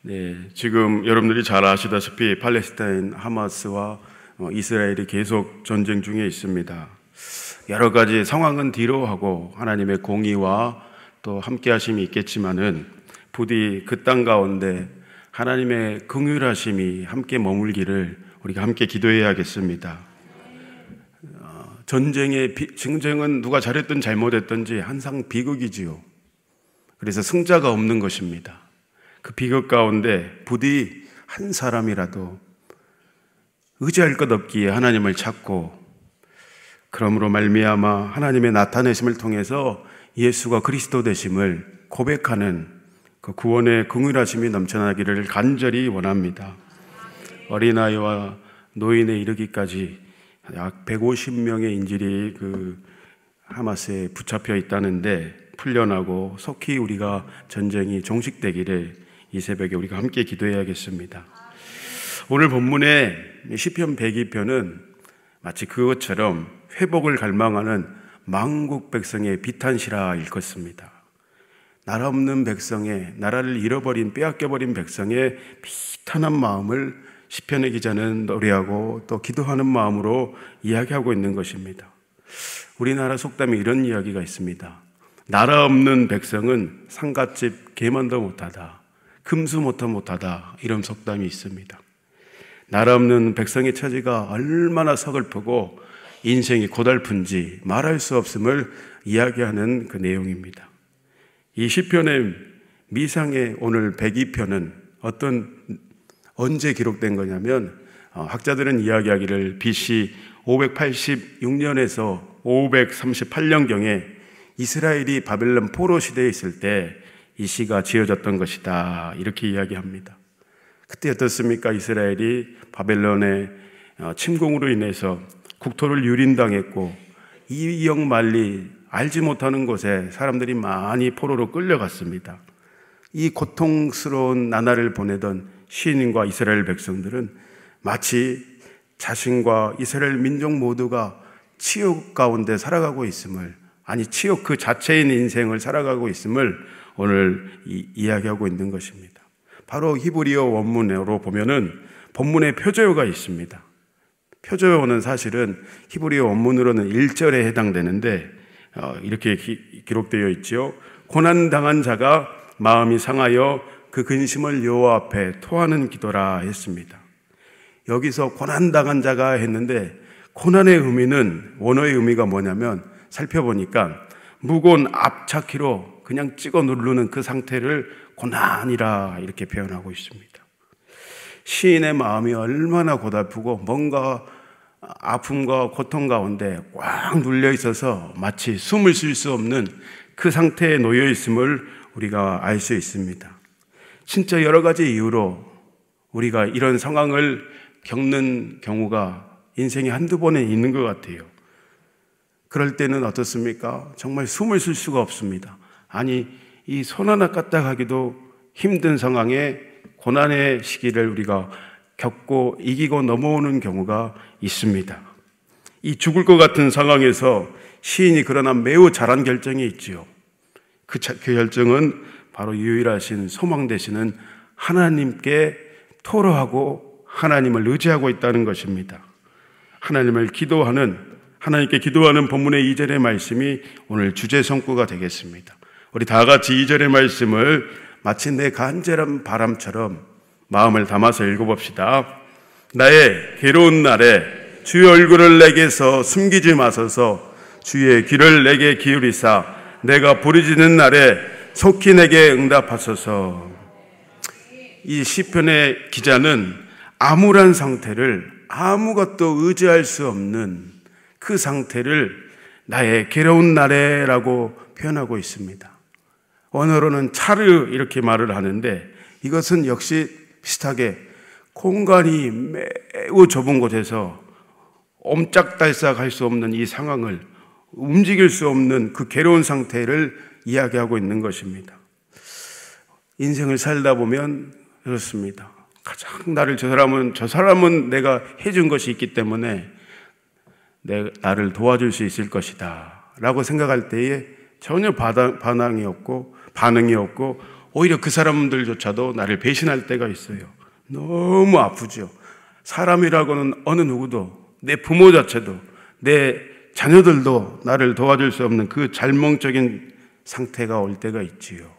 네, 지금 여러분들이 잘 아시다시피 팔레스타인 하마스와 이스라엘이 계속 전쟁 중에 있습니다. 여러 가지 상황은 뒤로 하고 하나님의 공의와 또 함께 하심이 있겠지만은 부디 그 땅 가운데 하나님의 긍휼하심이 함께 머물기를 우리가 함께 기도해야겠습니다. 전쟁은 누가 잘했든 잘못했든지 항상 비극이지요. 그래서 승자가 없는 것입니다. 그 비극 가운데 부디 한 사람이라도 의지할 것 없기에 하나님을 찾고, 그러므로 말미암아 하나님의 나타내심을 통해서 예수가 그리스도 되심을 고백하는 그 구원의 긍휼하심이 넘쳐나기를 간절히 원합니다. 어린아이와 노인에 이르기까지 약 150명의 인질이 그 하마스에 붙잡혀 있다는데 풀려나고 속히 우리가 전쟁이 종식되기를 이 새벽에 우리가 함께 기도해야겠습니다. 오늘 본문의 시편 102편은 마치 그것처럼 회복을 갈망하는 만국 백성의 비탄시라 읽었습니다. 나라 없는 백성의, 나라를 잃어버린, 빼앗겨버린 백성의 비탄한 마음을 시편의 기자는 노래하고 또 기도하는 마음으로 이야기하고 있는 것입니다. 우리나라 속담에 이런 이야기가 있습니다. 나라 없는 백성은 상갓집 개만도 못하다, 금수 못하다, 이런 속담이 있습니다. 나라 없는 백성의 처지가 얼마나 서글프고 인생이 고달픈지 말할 수 없음을 이야기하는 그 내용입니다. 이 시편의 미상의 오늘 102편은 언제 기록된 거냐면 학자들은 이야기하기를 BC 586년에서 538년경에 이스라엘이 바벨론 포로 시대에 있을 때 이 시가 지어졌던 것이다, 이렇게 이야기합니다. 그때 어떻습니까? 이스라엘이 바벨론의 침공으로 인해서 국토를 유린당했고 이역만리 알지 못하는 곳에 사람들이 많이 포로로 끌려갔습니다. 이 고통스러운 나날을 보내던 시인과 이스라엘 백성들은 마치 자신과 이스라엘 민족 모두가 치욕 가운데 살아가고 있음을, 아니 치욕 그 자체인 인생을 살아가고 있음을 오늘 이야기하고 있는 것입니다. 바로 히브리어 원문으로 보면은 본문에 표제어가 있습니다. 표제어는 사실은 히브리어 원문으로는 1절에 해당되는데 이렇게 기록되어 있죠. 고난당한 자가 마음이 상하여 그 근심을 여호와 앞에 토하는 기도라 했습니다. 여기서 고난당한 자가 했는데 고난의 의미는, 원어의 의미가 뭐냐면 살펴보니까 무거운 앞차키로 그냥 찍어 누르는 그 상태를 고난이라 이렇게 표현하고 있습니다. 시인의 마음이 얼마나 고달프고 뭔가 아픔과 고통 가운데 꽉 눌려 있어서 마치 숨을 쉴 수 없는 그 상태에 놓여 있음을 우리가 알 수 있습니다. 진짜 여러 가지 이유로 우리가 이런 상황을 겪는 경우가 인생에 한두 번은 있는 것 같아요. 그럴 때는 어떻습니까? 정말 숨을 쉴 수가 없습니다. 아니, 이 손 하나 까딱하기도 힘든 상황에 고난의 시기를 우리가 겪고 이기고 넘어오는 경우가 있습니다. 이 죽을 것 같은 상황에서 시인이 그러나 매우 잘한 결정이 있지요. 그 결정은 바로 유일하신 소망 되시는 하나님께 토로하고 하나님을 의지하고 있다는 것입니다. 하나님께 기도하는 본문의 2절의 말씀이 오늘 주제 성구가 되겠습니다. 우리 다 같이 2절의 말씀을 마치 내 간절한 바람처럼 마음을 담아서 읽어봅시다. 나의 괴로운 날에 주의 얼굴을 내게서 숨기지 마소서. 주의 귀를 내게 기울이사 내가 부르짖는 날에 속히 내게 응답하소서. 이 시편의 기자는 암울한 상태를, 아무것도 의지할 수 없는 그 상태를 나의 괴로운 날에라고 표현하고 있습니다. 원어로는 차르 이렇게 말을 하는데 이것은 역시 비슷하게 공간이 매우 좁은 곳에서 옴짝달싹할 수 없는 이 상황을, 움직일 수 없는 그 괴로운 상태를 이야기하고 있는 것입니다. 인생을 살다 보면 그렇습니다. 가장 저 사람은 내가 해준 것이 있기 때문에 나를 도와줄 수 있을 것이다 라고 생각할 때에 전혀 반응이 없고 오히려 그 사람들조차도 나를 배신할 때가 있어요. 너무 아프죠. 사람이라고는 어느 누구도, 내 부모 자체도, 내 자녀들도 나를 도와줄 수 없는 그 절망적인 상태가 올 때가 있지요.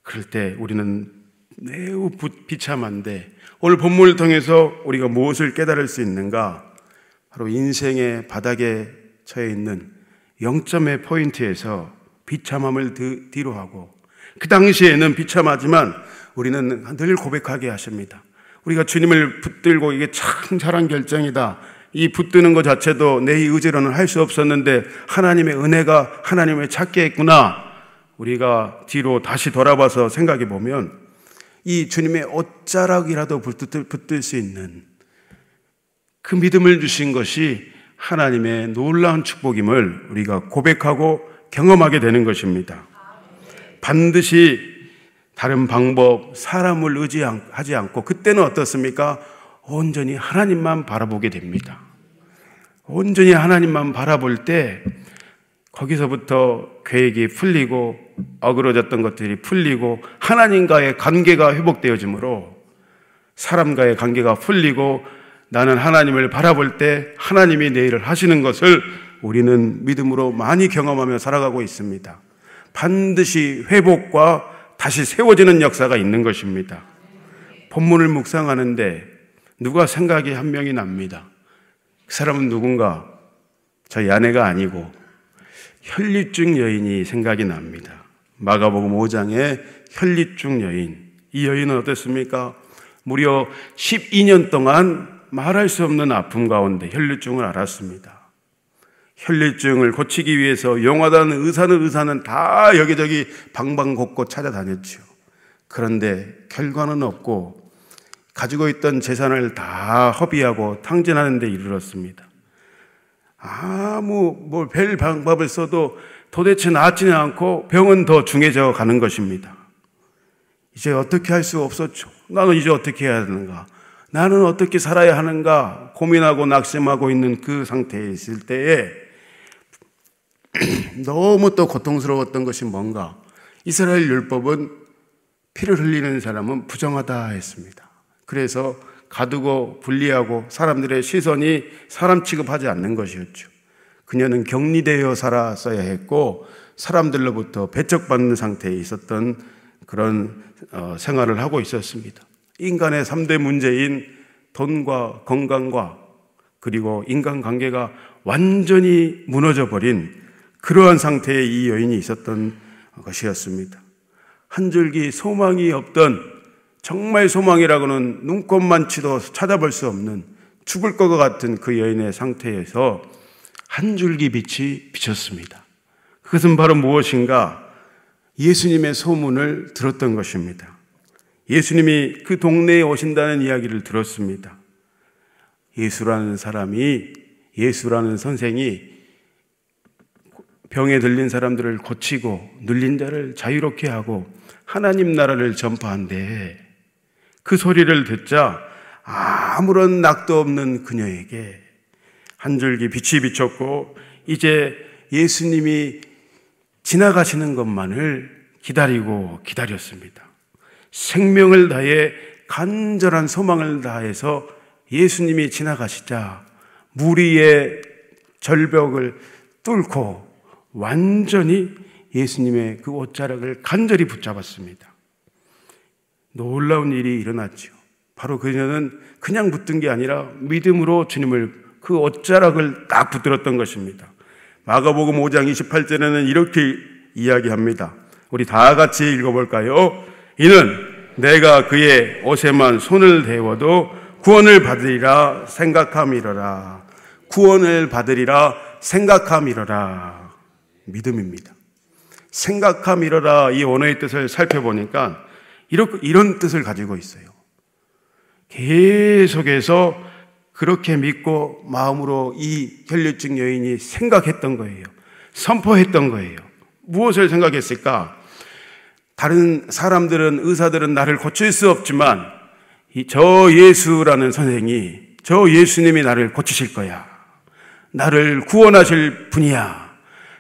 그럴 때 우리는 매우 비참한데, 오늘 본문을 통해서 우리가 무엇을 깨달을 수 있는가? 바로 인생의 바닥에 처해 있는 영점의 포인트에서 비참함을 뒤로 하고, 그 당시에는 비참하지만 우리는 늘 고백하게 하십니다. 우리가 주님을 붙들고 이게 참 잘한 결정이다, 이 붙드는 것 자체도 내 의지로는 할 수 없었는데 하나님의 은혜가 하나님을 찾게 했구나. 우리가 뒤로 다시 돌아봐서 생각해 보면 이 주님의 옷자락이라도 붙들 수 있는 그 믿음을 주신 것이 하나님의 놀라운 축복임을 우리가 고백하고 경험하게 되는 것입니다. 반드시 다른 방법, 사람을 의지하지 않고, 그때는 어떻습니까? 온전히 하나님만 바라보게 됩니다. 온전히 하나님만 바라볼 때 거기서부터 계획이 풀리고 어그러졌던 것들이 풀리고 하나님과의 관계가 회복되어지므로 사람과의 관계가 풀리고 나는 하나님을 바라볼 때 하나님이 내 일을 하시는 것을 우리는 믿음으로 많이 경험하며 살아가고 있습니다. 반드시 회복과 다시 세워지는 역사가 있는 것입니다. 본문을 묵상하는데 누가 생각이 한 명이 납니다. 그 사람은 누군가? 저희 아내가 아니고 혈류증 여인이 생각이 납니다. 마가복음 5장의 혈류증 여인. 이 여인은 어땠습니까? 무려 12년 동안 말할 수 없는 아픔 가운데 혈류증을 앓았습니다. 혈류증을 고치기 위해서 용하다는 의사는 다 여기저기 방방곡곡 찾아다녔죠. 그런데 결과는 없고 가지고 있던 재산을 다 허비하고 탕진하는 데 이르렀습니다. 별 방법을 써도 도대체 낫지는 않고 병은 더 중해져 가는 것입니다. 이제 어떻게 할 수 없었죠. 나는 이제 어떻게 해야 하는가? 나는 어떻게 살아야 하는가? 고민하고 낙심하고 있는 그 상태에 있을 때에 너무 또 고통스러웠던 것이 뭔가? 이스라엘 율법은 피를 흘리는 사람은 부정하다 했습니다. 그래서 가두고 분리하고 사람들의 시선이 사람 취급하지 않는 것이었죠. 그녀는 격리되어 살았어야 했고 사람들로부터 배척받는 상태에 있었던 그런 생활을 하고 있었습니다. 인간의 3대 문제인 돈과 건강과 그리고 인간관계가 완전히 무너져버린 그러한 상태에 이 여인이 있었던 것이었습니다. 한 줄기 소망이 없던, 정말 소망이라고는 눈꼽만치도 찾아볼 수 없는 죽을 것 같은 그 여인의 상태에서 한 줄기 빛이 비쳤습니다. 그것은 바로 무엇인가? 예수님의 소문을 들었던 것입니다. 예수님이 그 동네에 오신다는 이야기를 들었습니다. 예수라는 사람이, 예수라는 선생이 병에 들린 사람들을 고치고 눌린 자를 자유롭게 하고 하나님 나라를 전파한대. 그 소리를 듣자 아무런 낙도 없는 그녀에게 한 줄기 빛이 비쳤고 이제 예수님이 지나가시는 것만을 기다렸습니다. 생명을 다해 간절한 소망을 다해서 예수님이 지나가시자 무리의 절벽을 뚫고 완전히 예수님의 그 옷자락을 간절히 붙잡았습니다. 놀라운 일이 일어났죠. 바로 그녀는 그냥 붙든 게 아니라 믿음으로 주님을 그 옷자락을 딱 붙들었던 것입니다. 마가복음 5장 28절에는 이렇게 이야기합니다. 우리 다 같이 읽어볼까요? 이는 내가 그의 옷에만 손을 대워도 구원을 받으리라 생각함이로라. 구원을 받으리라 생각함이로라. 믿음입니다. 생각함이로라, 이 원어의 뜻을 살펴보니까 이런 뜻을 가지고 있어요. 계속해서 그렇게 믿고 마음으로 이 혈류증 여인이 생각했던 거예요. 선포했던 거예요. 무엇을 생각했을까? 다른 사람들은, 의사들은 나를 고칠 수 없지만 저 예수라는 선생이, 저 예수님이 나를 고치실 거야. 나를 구원하실 분이야.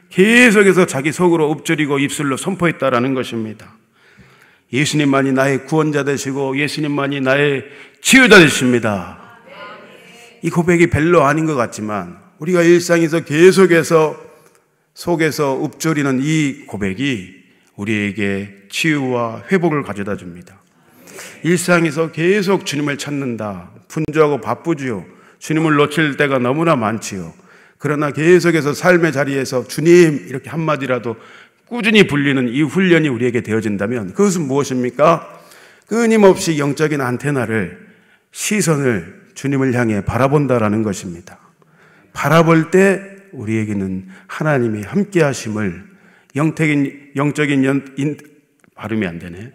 계속해서 자기 속으로 읊조리고 입술로 선포했다라는 것입니다. 예수님만이 나의 구원자 되시고 예수님만이 나의 치유자 되십니다. 이 고백이 별로 아닌 것 같지만 우리가 일상에서 계속해서 속에서 읊조리는 이 고백이 우리에게 치유와 회복을 가져다 줍니다. 일상에서 계속 주님을 찾는다. 분주하고 바쁘지요. 주님을 놓칠 때가 너무나 많지요. 그러나 계속해서 삶의 자리에서 주님 이렇게 한마디라도 꾸준히 불리는 이 훈련이 우리에게 되어진다면 그것은 무엇입니까? 끊임없이 영적인 안테나를, 시선을 주님을 향해 바라본다라는 것입니다. 바라볼 때 우리에게는 하나님이 함께 하심을, 영적인 발음이 안 되네.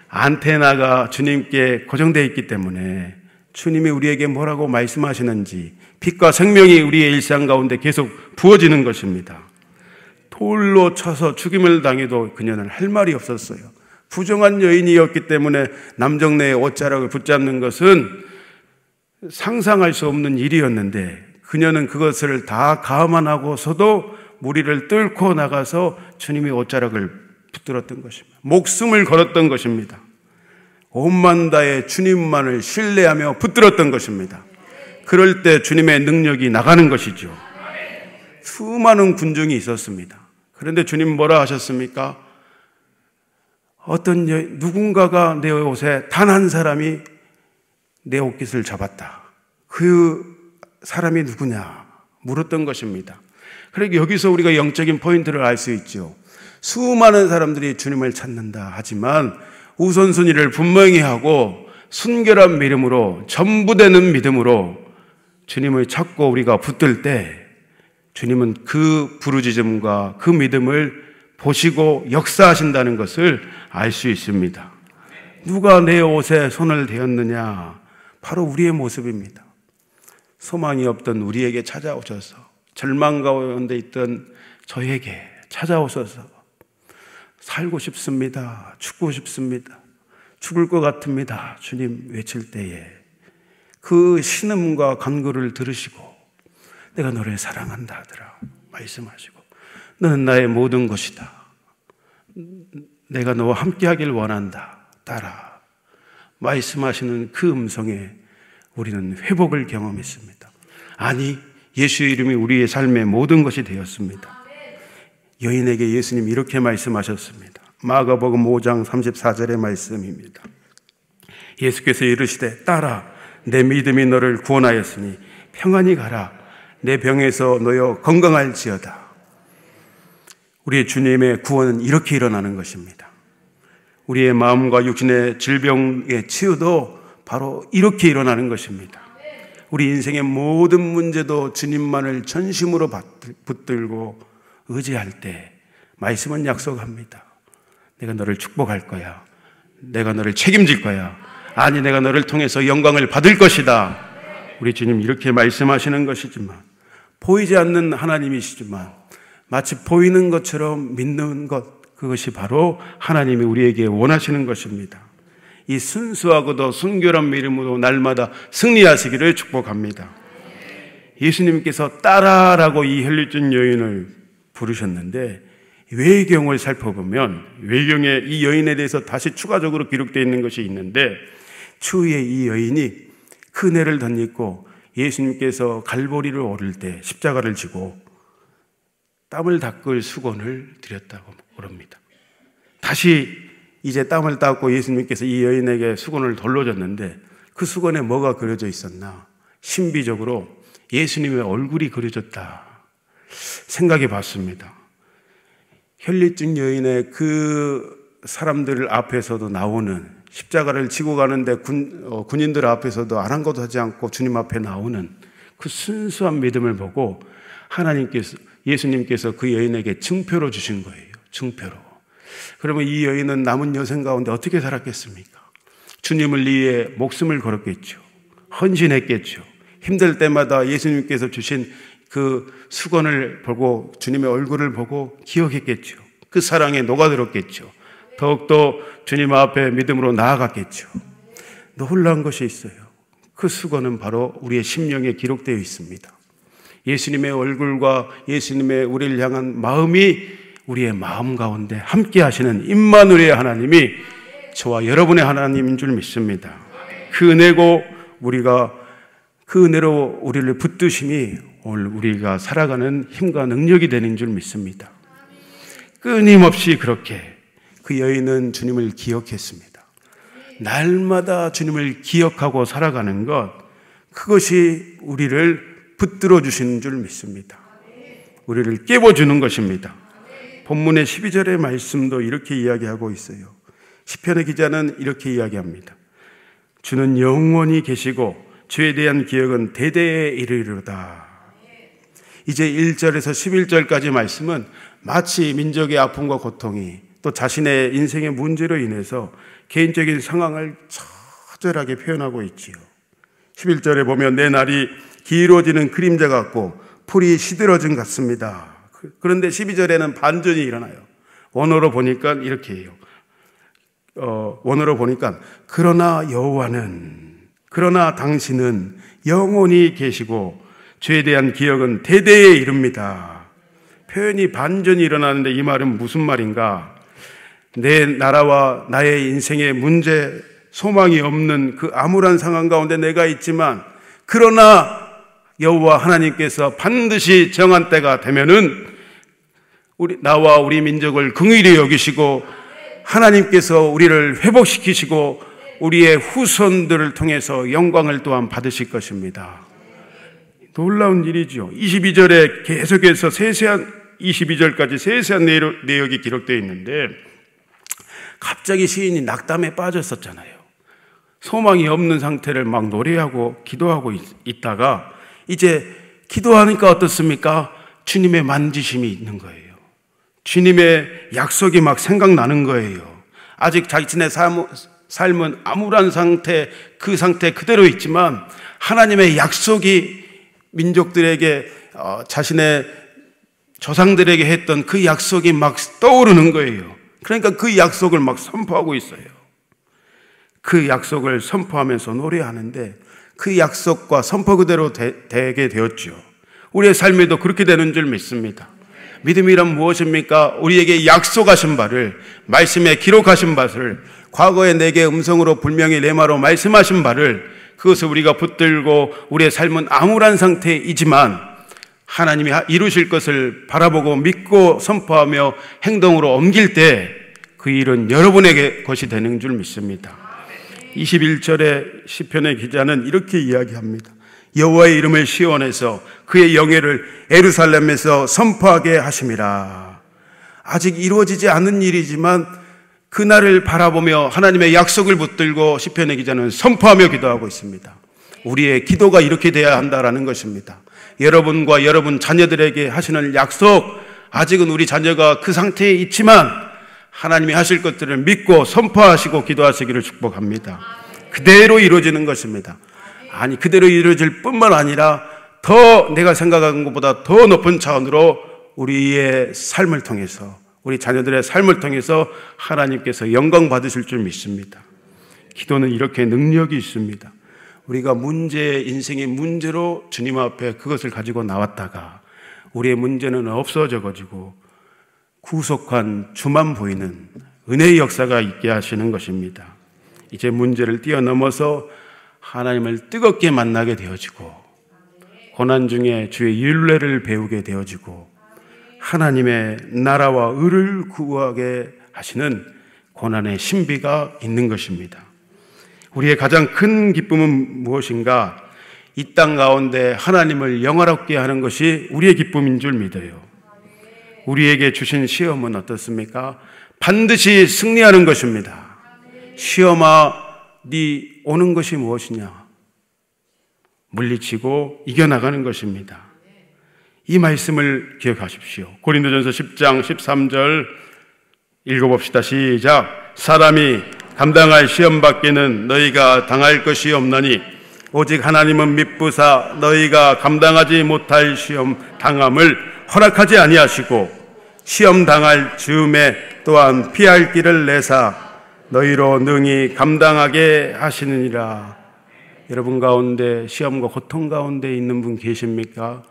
안테나가 주님께 고정되어 있기 때문에 주님이 우리에게 뭐라고 말씀하시는지 빛과 생명이 우리의 일상 가운데 계속 부어지는 것입니다. 돌로 쳐서 죽임을 당해도 그녀는 할 말이 없었어요. 부정한 여인이었기 때문에 남정네의 옷자락을 붙잡는 것은 상상할 수 없는 일이었는데 그녀는 그것을 다 감안하고서도 무리를 뚫고 나가서 주님의 옷자락을 붙들었던 것입니다. 목숨을 걸었던 것입니다. 온만 다해 주님만을 신뢰하며 붙들었던 것입니다. 그럴 때 주님의 능력이 나가는 것이죠. 수많은 군중이 있었습니다. 그런데 주님 뭐라 하셨습니까? 누군가가 내 옷에 단 한 사람이 내 옷깃을 잡았다. 그 사람이 누구냐? 물었던 것입니다. 그러니까 여기서 우리가 영적인 포인트를 알 수 있죠. 수많은 사람들이 주님을 찾는다 하지만 우선순위를 분명히 하고 순결한 믿음으로, 전부되는 믿음으로 주님을 찾고 우리가 붙들 때 주님은 그 부르짖음과 그 믿음을 보시고 역사하신다는 것을 알 수 있습니다. 누가 내 옷에 손을 대었느냐? 바로 우리의 모습입니다. 소망이 없던 우리에게 찾아오셔서, 절망 가운데 있던 저에게 찾아오셔서 살고 싶습니다. 죽고 싶습니다. 죽을 것 같습니다. 주님 외칠 때에 그 신음과 간구를 들으시고 내가 너를 사랑한다 하더라 말씀하시고 너는 나의 모든 것이다. 내가 너와 함께하길 원한다. 따라 말씀하시는 그 음성에 우리는 회복을 경험했습니다. 아니, 예수의 이름이 우리의 삶의 모든 것이 되었습니다. 여인에게 예수님 이렇게 말씀하셨습니다. 마가복음 5장 34절의 말씀입니다. 예수께서 이르시되 따라 내 믿음이 너를 구원하였으니 평안히 가라. 내 병에서 놓여 건강할지어다. 우리의 주님의 구원은 이렇게 일어나는 것입니다. 우리의 마음과 육신의 질병의 치유도 바로 이렇게 일어나는 것입니다. 우리 인생의 모든 문제도 주님만을 전심으로 붙들고 의지할 때 말씀은 약속합니다. 내가 너를 축복할 거야. 내가 너를 책임질 거야. 아니, 내가 너를 통해서 영광을 받을 것이다. 우리 주님 이렇게 말씀하시는 것이지만, 보이지 않는 하나님이시지만 마치 보이는 것처럼 믿는 것, 그것이 바로 하나님이 우리에게 원하시는 것입니다. 이 순수하고도 순결한 믿음으로 날마다 승리하시기를 축복합니다. 예수님께서 따라라고 이 혈류증 여인을 부르셨는데 외경을 살펴보면 외경에 이 여인에 대해서 다시 추가적으로 기록되어 있는 것이 있는데, 추후에 이 여인이 큰애를 덧입고 예수님께서 갈보리를 오를 때 십자가를 지고 땀을 닦을 수건을 드렸다고 그럽니다. 다시 이제 땀을 닦고 예수님께서 이 여인에게 수건을 돌려줬는데 그 수건에 뭐가 그려져 있었나? 신비적으로 예수님의 얼굴이 그려졌다 생각해 봤습니다. 혈류증 여인의 그 사람들 앞에서도 나오는, 십자가를 지고 가는데 군인들 앞에서도 아랑곳 하지 않고 주님 앞에 나오는 그 순수한 믿음을 보고 예수님께서 그 여인에게 증표로 주신 거예요. 증표로. 그러면 이 여인은 남은 여생 가운데 어떻게 살았겠습니까? 주님을 위해 목숨을 걸었겠죠. 헌신했겠죠. 힘들 때마다 예수님께서 주신 그 수건을 보고 주님의 얼굴을 보고 기억했겠죠. 그 사랑에 녹아들었겠죠. 더욱더 주님 앞에 믿음으로 나아갔겠죠. 놀라운 것이 있어요. 그 수건은 바로 우리의 심령에 기록되어 있습니다. 예수님의 얼굴과 예수님의 우리를 향한 마음이 우리의 마음 가운데 함께 하시는 임마누엘의 하나님이 저와 여러분의 하나님인 줄 믿습니다. 그 은혜고 그 은혜로 우리를 붙드심이 오늘 우리가 살아가는 힘과 능력이 되는 줄 믿습니다. 끊임없이 그렇게 그 여인은 주님을 기억했습니다. 날마다 주님을 기억하고 살아가는 것, 그것이 우리를 붙들어 주시는 줄 믿습니다. 우리를 깨워주는 것입니다. 본문의 12절의 말씀도 이렇게 이야기하고 있어요. 시편의 기자는 이렇게 이야기합니다. 주는 영원히 계시고 주에 대한 기억은 대대에 이르리로다. 이제 1절에서 11절까지 말씀은 마치 민족의 아픔과 고통이 또 자신의 인생의 문제로 인해서 개인적인 상황을 처절하게 표현하고 있지요. 11절에 보면 내 날이 길어지는 그림자 같고 풀이 시들어진 것 같습니다. 그런데 12절에는 반전이 일어나요. 원어로 보니까 이렇게 해요. 원어로 보니까 그러나 당신은 영원히 계시고 주에 대한 기억은 대대에 이릅니다. 표현이 반전이 일어나는데 이 말은 무슨 말인가? 내 나라와 나의 인생의 문제, 소망이 없는 그 암울한 상황 가운데 내가 있지만, 그러나 여호와 하나님께서 반드시 정한 때가 되면은 나와 우리 민족을 긍휼히 여기시고 하나님께서 우리를 회복시키시고 우리의 후손들을 통해서 영광을 또한 받으실 것입니다. 놀라운 일이죠. 22절에 계속해서 22절까지 세세한 내역이 기록되어 있는데, 갑자기 시인이 낙담에 빠졌었잖아요. 소망이 없는 상태를 막 노래하고 기도하고 있다가 이제 기도하니까 어떻습니까? 주님의 만지심이 있는 거예요. 주님의 약속이 막 생각나는 거예요. 아직 자신의 삶은 암울한 상태, 그 상태 그대로 있지만 하나님의 약속이 민족들에게 자신의 조상들에게 했던 그 약속이 막 떠오르는 거예요. 그러니까 그 약속을 막 선포하고 있어요. 그 약속을 선포하면서 노래하는데 그 약속과 선포 그대로 되게 되었죠. 우리의 삶에도 그렇게 되는 줄 믿습니다. 믿음이란 무엇입니까? 우리에게 약속하신 바를, 말씀에 기록하신 바를, 과거에 내게 음성으로 분명히 레마로 말씀하신 바를, 그것을 우리가 붙들고 우리의 삶은 암울한 상태이지만 하나님이 이루실 것을 바라보고 믿고 선포하며 행동으로 옮길 때 그 일은 여러분에게 것이 되는 줄 믿습니다. 21절의 시편의 기자는 이렇게 이야기합니다. 여호와의 이름을 시온에서 그의 영예를 예루살렘에서 선포하게 하심이라. 아직 이루어지지 않은 일이지만 그날을 바라보며 하나님의 약속을 붙들고 시편의 기자는 선포하며 기도하고 있습니다. 우리의 기도가 이렇게 돼야 한다라는 것입니다. 여러분과 여러분 자녀들에게 하시는 약속, 아직은 우리 자녀가 그 상태에 있지만 하나님이 하실 것들을 믿고 선포하시고 기도하시기를 축복합니다. 그대로 이루어지는 것입니다. 아니, 그대로 이루어질 뿐만 아니라 더 내가 생각한 것보다 더 높은 차원으로 우리의 삶을 통해서, 우리 자녀들의 삶을 통해서 하나님께서 영광 받으실 줄 믿습니다. 기도는 이렇게 능력이 있습니다. 우리가 인생의 문제로 주님 앞에 그것을 가지고 나왔다가 우리의 문제는 없어져 가지고 구속한 주만 보이는 은혜의 역사가 있게 하시는 것입니다. 이제 문제를 뛰어넘어서 하나님을 뜨겁게 만나게 되어지고 고난 중에 주의 율례를 배우게 되어지고 하나님의 나라와 의를 구하게 하시는 고난의 신비가 있는 것입니다. 우리의 가장 큰 기쁨은 무엇인가? 이 땅 가운데 하나님을 영화롭게 하는 것이 우리의 기쁨인 줄 믿어요. 우리에게 주신 시험은 어떻습니까? 반드시 승리하는 것입니다. 시험아, 네 오는 것이 무엇이냐? 물리치고 이겨나가는 것입니다. 이 말씀을 기억하십시오. 고린도전서 10장 13절 읽어봅시다. 시작. 사람이 감당할 시험 밖에는 너희가 당할 것이 없나니 오직 하나님은 미쁘사 너희가 감당하지 못할 시험 당함을 허락하지 아니하시고 시험 당할 즈음에 또한 피할 길을 내사 너희로 능히 감당하게 하시느니라. 여러분 가운데 시험과 고통 가운데 있는 분 계십니까?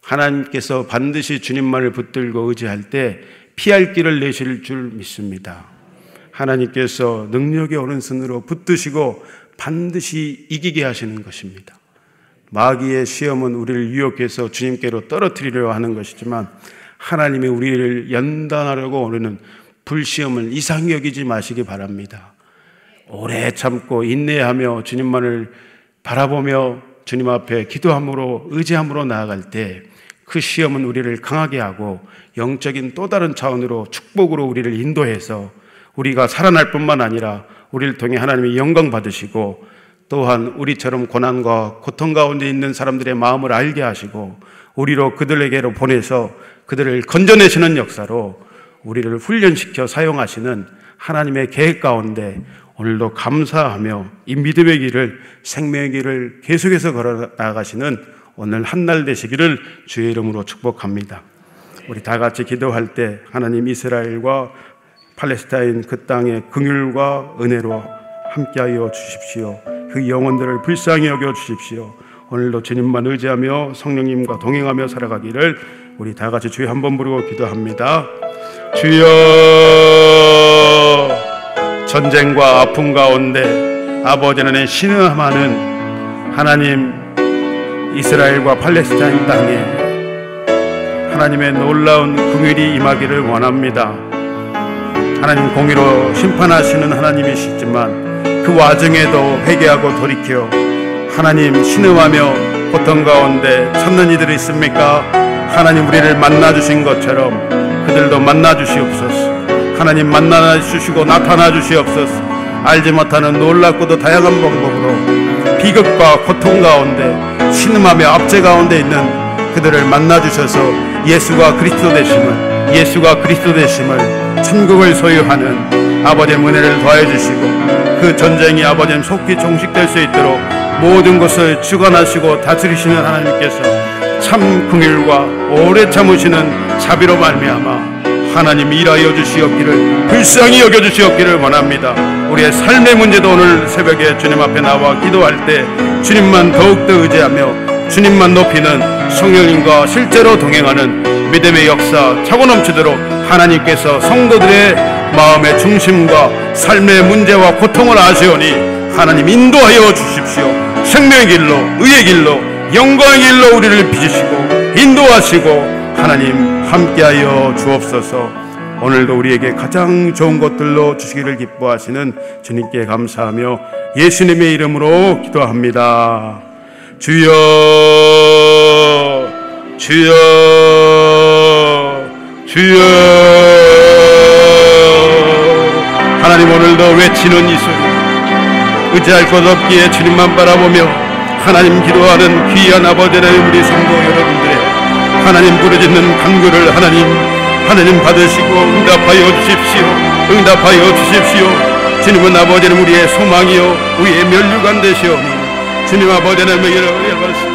하나님께서 반드시 주님만을 붙들고 의지할 때 피할 길을 내실 줄 믿습니다. 하나님께서 능력의 오른손으로 붙드시고 반드시 이기게 하시는 것입니다. 마귀의 시험은 우리를 유혹해서 주님께로 떨어뜨리려 하는 것이지만 하나님이 우리를 연단하려고 오르는 불시험을 이상히 여기지 마시기 바랍니다. 오래 참고 인내하며 주님만을 바라보며 주님 앞에 기도함으로 의지함으로 나아갈 때 그 시험은 우리를 강하게 하고 영적인 또 다른 차원으로 축복으로 우리를 인도해서 우리가 살아날 뿐만 아니라 우리를 통해 하나님이 영광 받으시고 또한 우리처럼 고난과 고통 가운데 있는 사람들의 마음을 알게 하시고 우리로 그들에게로 보내서 그들을 건져내시는 역사로 우리를 훈련시켜 사용하시는 하나님의 계획 가운데 오늘도 감사하며 이 믿음의 길을, 생명의 길을 계속해서 걸어 나가시는 오늘 한날 되시기를 주의 이름으로 축복합니다. 우리 다 같이 기도할 때 하나님 이스라엘과 팔레스타인 그 땅의 긍휼과 은혜로 함께하여 주십시오. 그 영혼들을 불쌍히 여겨 주십시오. 오늘도 주님만 의지하며 성령님과 동행하며 살아가기를 우리 다 같이 주여 한번 부르고 기도합니다. 주여, 전쟁과 아픔 가운데 아버지 하나님의 신음하는 하나님 이스라엘과 팔레스타인 땅에 하나님의 놀라운 긍휼이 임하기를 원합니다. 하나님 공의로 심판하시는 하나님이시지만 그 와중에도 회개하고 돌이켜 하나님 신음하며 고통 가운데 찾는 이들이 있습니까? 하나님 우리를 만나주신 것처럼 그들도 만나주시옵소서. 하나님 만나주시고 나타나주시옵소서. 알지 못하는 놀랍고도 다양한 방법으로 비극과 고통 가운데 신음하며 압제 가운데 있는 그들을 만나주셔서 예수가 그리스도 되심을 천국을 소유하는 아버지의 은혜를 더해 주시고 그 전쟁이 아버지의 속히 종식될 수 있도록 모든 것을 주관하시고 다스리시는 하나님께서 참 긍휼과 오래 참으시는 자비로 말미암아 하나님 일하여 주시옵기를, 불쌍히 여겨 주시옵기를 원합니다. 우리의 삶의 문제도 오늘 새벽에 주님 앞에 나와 기도할 때 주님만 더욱더 의지하며 주님만 높이는 성령님과 실제로 동행하는 믿음의 역사 차고 넘치도록 하나님께서 성도들의 마음의 중심과 삶의 문제와 고통을 아시오니 하나님 인도하여 주십시오. 생명의 길로, 의의 길로, 영광의 길로 우리를 빚으시고 인도하시고 하나님 함께하여 주옵소서. 오늘도 우리에게 가장 좋은 것들로 주시기를 기뻐하시는 주님께 감사하며 예수님의 이름으로 기도합니다. 주여, 주여, 주여. 하나님 오늘도 외치는 이 소리, 의지할 것 없기에 주님만 바라보며 하나님 기도하는 귀한 아버지의 우리 성도 여러분들의 하나님 부르짖는 간구를 하나님 받으시고 응답하여 주십시오. 주님은 아버지는 우리의 소망이요 우리의 면류관 되시오니 주님 아버지는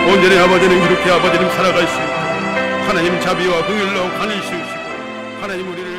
온전히 아버지는 이렇게 아버지는 살아갈 수 있도록 하나님 자비와 긍휼로 관이시우시고 하나님 우리를